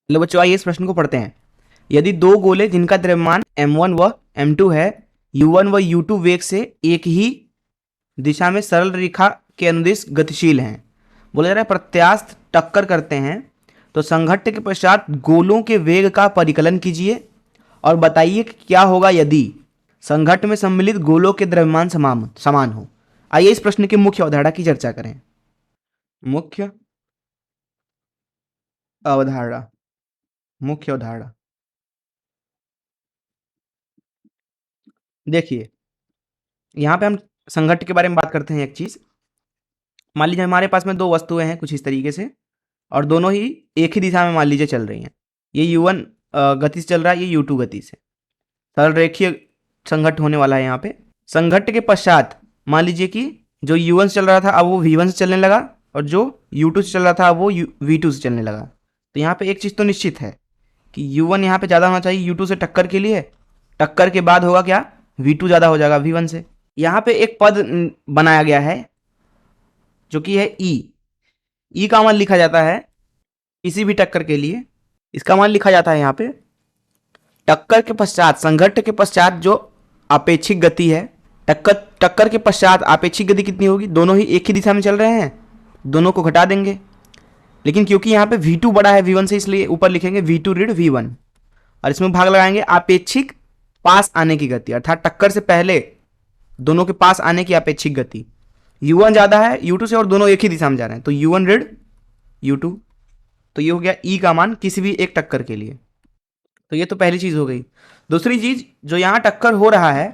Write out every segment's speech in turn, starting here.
लो बच्चों, आइए इस प्रश्न को पढ़ते हैं। यदि दो गोले जिनका द्रव्यमान m1 व m2 है, u1 व u2 वेग से एक ही दिशा में सरल रेखा के अनुदिश गतिशील हैं। बोला जा रहा है प्रत्यास्थ टक्कर करते हैं तो संघट्ट के पश्चात गोलों के वेग का परिकलन कीजिए और बताइए कि क्या होगा यदि संघट्ट में सम्मिलित गोलों के द्रव्यमान समान हो। आइए इस प्रश्न की मुख्य अवधारणा की चर्चा करें। मुख्य अवधारणा, मुख्य अवधारणा देखिए, यहाँ पे हम संघट्ट के बारे में बात करते हैं। एक चीज मान लीजिए हमारे पास में दो वस्तुएं हैं कुछ इस तरीके से, और दोनों ही एक ही दिशा में मान लीजिए चल रही हैं। ये u1 गति से चल रहा है, ये u2 गति से। सरल रेखीय संघट्ट होने वाला है। यहाँ पे संघट्ट के पश्चात मान लीजिए कि जो u1 से चल रहा था अब वो v1 से चलने लगा, और जो u2 से चल रहा था अब वो v2 से चलने लगा। तो यहाँ पे एक चीज तो निश्चित है कि u1 यहाँ पे ज्यादा होना चाहिए u2 से टक्कर के लिए। टक्कर के बाद होगा क्या, v2 ज्यादा हो जाएगा v1 से। यहाँ पे एक पद बनाया गया है जो कि है ई का मान लिखा जाता है किसी भी टक्कर के लिए। इसका मान लिखा जाता है यहाँ पे टक्कर के पश्चात, संघट्ट के पश्चात जो आपेक्षिक गति है। टक्कर के पश्चात आपेक्षिक गति कितनी होगी, दोनों ही एक ही दिशा में चल रहे हैं, दोनों को घटा देंगे। लेकिन क्योंकि यहाँ पे v2 बड़ा है v1 से, इसलिए ऊपर लिखेंगे v2 ऋण v1, और इसमें भाग लगाएंगे आपेक्षिक पास आने की गति, अर्थात टक्कर से पहले दोनों के पास आने की आपेक्षिक गति। u1 ज्यादा है u2 से और दोनों एक ही दिशा में जा रहे हैं, तो u1 ऋण u2। तो ये हो गया ई का मान किसी भी एक टक्कर के लिए। तो ये तो पहली चीज हो गई। दूसरी चीज, जो यहाँ टक्कर हो रहा है,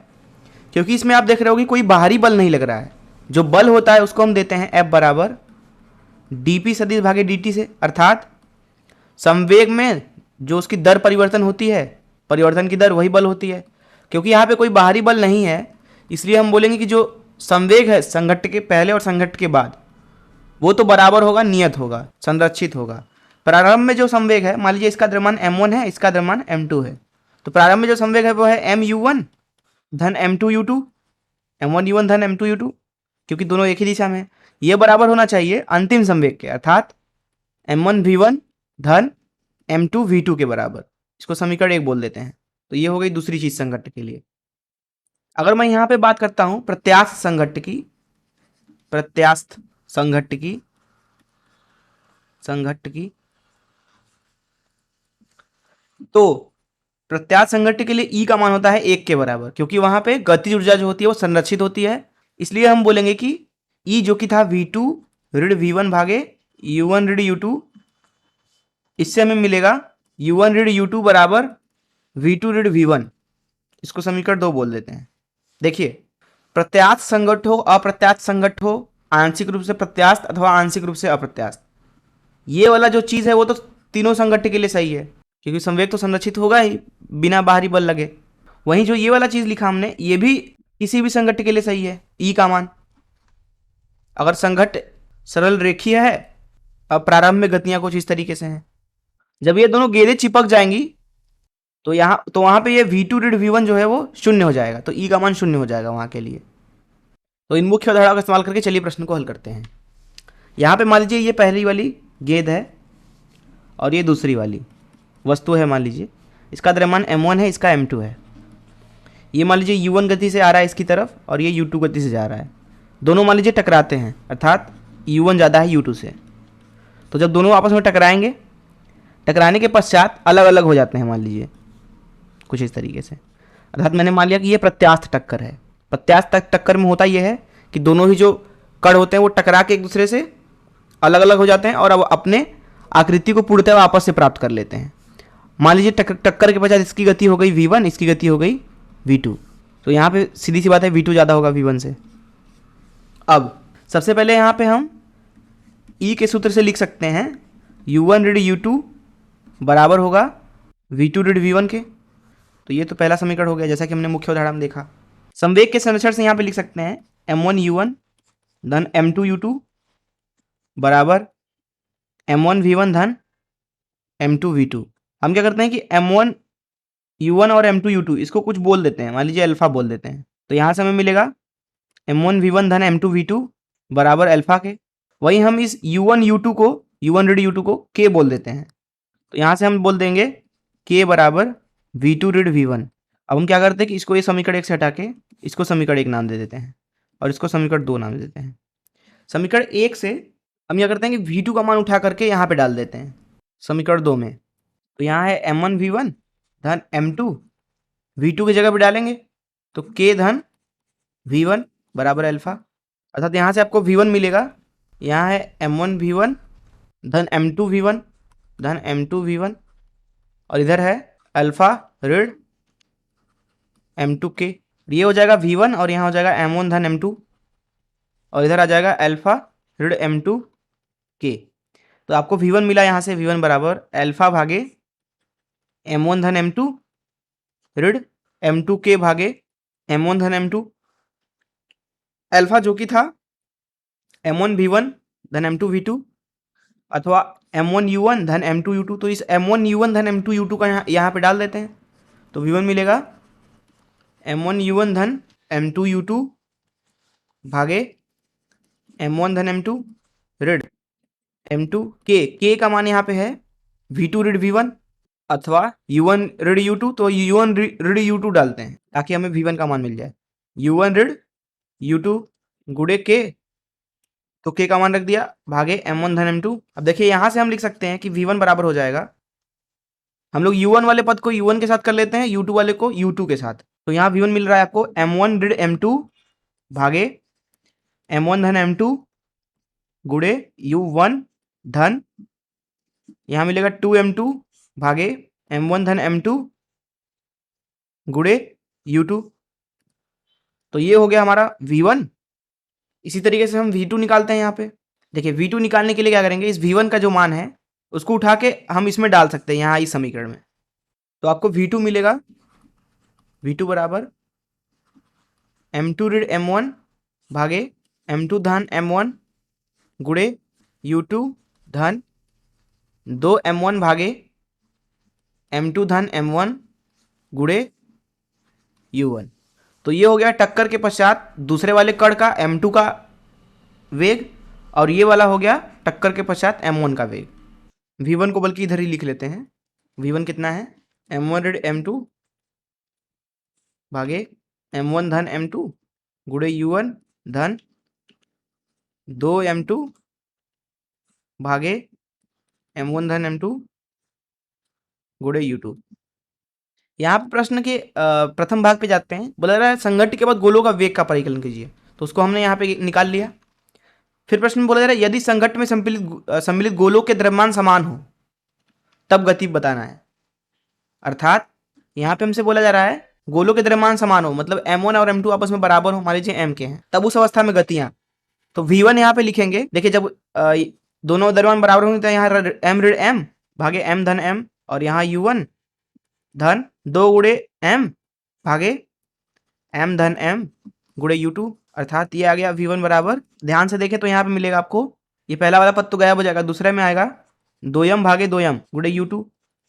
क्योंकि इसमें आप देख रहे होगे कोई बाहरी बल नहीं लग रहा है। जो बल होता है उसको हम देते हैं F बराबर dp सदिश भागे dt से, अर्थात संवेग में जो उसकी दर परिवर्तन होती है, परिवर्तन की दर वही बल होती है। क्योंकि यहाँ पे कोई बाहरी बल नहीं है, इसलिए हम बोलेंगे कि जो संवेग है संघट्ट के पहले और संघट्ट के बाद, वो तो बराबर होगा, नियत होगा, संरक्षित होगा। प्रारंभ में जो संवेग है, मान लीजिए इसका द्रव्यमान m1 है, इसका द्रव्यमान m2 है, तो प्रारंभ में जो संवेग है वो है mu1 धन m2u2, m1u1 धन m2u2, क्योंकि दोनों एक ही दिशा में। ये बराबर होना चाहिए अंतिम संवेग के, अर्थात m1v1 धन m2v2 के बराबर। इसको समीकरण 1 बोल देते हैं। तो ये हो गई दूसरी चीज संघट्ट के लिए। अगर मैं यहाँ पे बात करता हूं प्रत्यास्थ संघट्ट की, प्रत्यास्थ संघट्ट की, तो प्रत्यास्थ संघट्ट के लिए ई का मान होता है 1 के बराबर, क्योंकि वहां पे गतिज ऊर्जा जो होती है वो संरक्षित होती है। इसलिए हम बोलेंगे कि ई जो कि था v2 ऋण v1 भागे u1 ऋण u2, इससे हमें मिलेगा u1 ऋण u2 बराबर v2 ऋण v1। इसको समीकरण 2 बोल देते हैं। देखिए, प्रत्यास्थ संघट्ट हो, अप्रत्यास्थ संघट्ट हो, आंशिक रूप से प्रत्यास्थ अथवा आंशिक रूप से अप्रत्यास्थ, ये वाला जो चीज है वो तो तीनों संघट्ट के लिए सही है, क्योंकि संवेग तो संरक्षित होगा ही बिना बाहरी बल लगे। वहीं जो ये वाला चीज लिखा हमने, ये भी किसी भी संघट्ट के लिए सही है। ई का मान, अगर संघट्ट सरल रेखीय है, अब प्रारंभ में गतियां कुछ इस तरीके से हैं, जब ये दोनों गेंदें चिपक जाएंगी तो वहां पे ये v2 ऋण v1 जो है वो शून्य हो जाएगा, तो ई का मान शून्य हो जाएगा वहां के लिए। तो इन मुख्य अवधारणा का इस्तेमाल करके चलिए प्रश्न को हल करते हैं। यहाँ पे मान लीजिए ये पहली वाली गेंद है और ये दूसरी वाली वस्तु है। मान लीजिए इसका द्रव्यमान m1 है, इसका m2 है। ये मान लीजिए u1 गति से आ रहा है इसकी तरफ और ये u2 गति से जा रहा है। दोनों मान लीजिए टकराते हैं, अर्थात u1 ज़्यादा है u2 से। तो जब दोनों आपस में टकराएंगे, टकराने के पश्चात अलग अलग हो जाते हैं, मान लीजिए कुछ इस तरीके से। अर्थात मैंने मान लिया कि ये प्रत्यास्थ टक्कर है। प्रत्यास्थ टक्कर में होता यह है कि दोनों ही जो कण होते हैं वो टकरा के एक दूसरे से अलग अलग हो जाते हैं और अब अपने आकृति को पूर्णतः वापस से प्राप्त कर लेते हैं। मान लीजिए टक्कर के पश्चात इसकी गति हो गई v1, इसकी गति हो गई v2, तो यहाँ पे सीधी सी बात है v2 ज़्यादा होगा v1 से। अब सबसे पहले यहाँ पे हम ई के सूत्र से लिख सकते हैं u1 ऋण u2 बराबर होगा v2 ऋण v1 के। तो ये तो पहला समीकरण हो गया, जैसा कि हमने मुख्य उदाहरण में देखा। संवेग के संरक्षण से यहाँ पे लिख सकते हैं m1u1 धन m2u2 बराबर m1v1 धन m2v2। हम क्या करते हैं कि m1u1 और m2u2 इसको कुछ बोल देते हैं, मान लीजिए अल्फा बोल देते हैं। तो यहाँ से हमें मिलेगा m1v1 धन m2v2 बराबर अल्फा के। वहीं हम इस u1 ऋण u2 को k बोल देते हैं। तो यहाँ से हम बोल देंगे k बराबर v2 ऋण v1। अब हम क्या करते हैं कि इसको ये समीकरण 1 से हटा के इसको समीकरण 1 नाम दे देते हैं और इसको समीकरण 2 नाम दे देते हैं। समीकरण 1 से हम क्या करते हैं कि v2 का मान उठा करके यहाँ पे डाल देते हैं समीकरण 2 में। तो यहाँ है m1 v1 धन m2 v2 की जगह पे डालेंगे तो k धन v1 बराबर अल्फा, अर्थात यहाँ से आपको v1 मिलेगा। यहाँ है m1 v1 धन m2 v1 धन m2 v1 और इधर है अल्फा ऋण m2 k। ये हो जाएगा v1 और यहाँ हो जाएगा m1 धन m2 और इधर आ जाएगा अल्फा ऋण m2 k। तो आपको v1 मिला, यहाँ से v1 बराबर अल्फा भागे m1 धन m2 ऋण m2 k भागे m1 धन m2। अल्फा जो कि था m1 v1 धन m2 v2 अथवा m1 u1 धन m2 u2। तो इस m1 u1 धन m2 u2 का यहाँ पे डाल देते हैं तो v1 मिलेगा m1 u1 धन m2 u2 भागे m1 धन m2 ऋण m2 k का मान यहाँ पे है v2 ऋण v1 अथवा u1 ऋण u2। तो u1 ऋण u2 डालते हैं ताकि हमें v1 का मान मिल जाए। u1 ऋण u2 गुणे k, तो k का मान रख दिया भागे m1 धन m2। अब देखिए यहाँ से हम लिख सकते हैं कि v1 बराबर हो जाएगा, हम लोग u1 वाले पद को u1 के साथ कर लेते हैं, u2 वाले को u2 के साथ। तो यहाँ v1 मिल रहा है आपको m1 ऋण m2 भागे m1 धन m2 गुणे u1 धन यहाँ मिलेगा 2m2 भागे m1 धन m2 गुणे u2। तो ये हो गया हमारा v1। इसी तरीके से हम v2 निकालते हैं। यहाँ पे देखिए v2 निकालने के लिए क्या करेंगे, इस v1 का जो मान है उसको उठा के हम इसमें डाल सकते हैं यहाँ इस समीकरण में। तो आपको v2 मिलेगा, v2 बराबर m2 ऋण m1 भागे m2 धन m1 गुणे u2 धन 2m1 भागे m2 धन m1 गुणे u1। तो ये हो गया टक्कर के पश्चात दूसरे वाले कण का m2 का वेग और ये वाला हो गया टक्कर के पश्चात m1 का वेग। v1 को बल्कि इधर ही लिख लेते हैं, v1 कितना है m1 ऋण m2 भागे m1 धन m2 गुणे u1 धन 2m2 भागे m1 धन m2 गुणे u2। यहाँ पे प्रश्न के प्रथम भाग पे जाते हैं। बोला रहा है संघट्ट के बाद गोलों का वेग का परिकलन कीजिए, तो उसको हमने यहाँ पे निकाल लिया। फिर प्रश्न में बोला जा रहा है यदि संघट्ट में सम्मिलित गोलों के द्रव्यमान समान हो तब गति बताना है। अर्थात यहाँ पे हमसे बोला जा रहा है गोलों के द्रव्यमान समान हो, मतलब m1 और m2 आपस में बराबर हो, मान लीजिए m के हैं, तब उस अवस्था में गतियां। तो v1 यहाँ पे लिखेंगे, देखिए जब दोनों द्रव्यमान बराबर होंगे तो यहाँ m ऋण m भागे m धन m और यहाँ u1 धन 2 गुणे m भागे m धन m गुणे u2। अर्थात ये आ गया v1 बराबर, ध्यान से देखें तो यहाँ पे मिलेगा आपको, ये पहला वाला पद तो गायब हो जाएगा, दूसरे में आएगा 2m भागे 2m गुणे u2,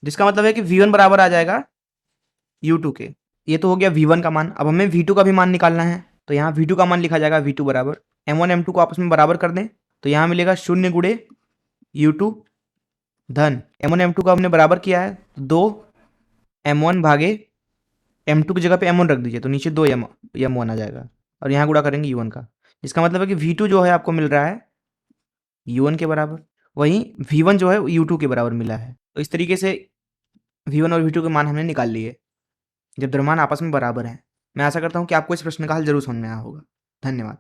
जिसका मतलब है कि v1 बराबर आ जाएगा u2 के। ये तो हो गया v1 का मान। अब हमें v2 का भी मान निकालना है, तो यहाँ v2 का मान लिखा जाएगा v2 बराबर m1 m2 को आपस में बराबर कर दें तो यहाँ मिलेगा 0 गुणे u2 धन m1 m2 का हमने बराबर किया है 2 m1 भागे m2 की जगह पे m1 रख दीजिए तो नीचे 2 m1 आ जाएगा और यहाँ गुणा करेंगे u1 का। इसका मतलब है कि v2 जो है आपको मिल रहा है u1 के बराबर, वहीं v1 जो है u2 के बराबर मिला है। तो इस तरीके से v1 और v2 के मान हमने निकाल लिए जब द्रव्यमान आपस में बराबर हैं। मैं आशा करता हूँ कि आपको इस प्रश्न का हल जरूर समझ में आया होगा। धन्यवाद।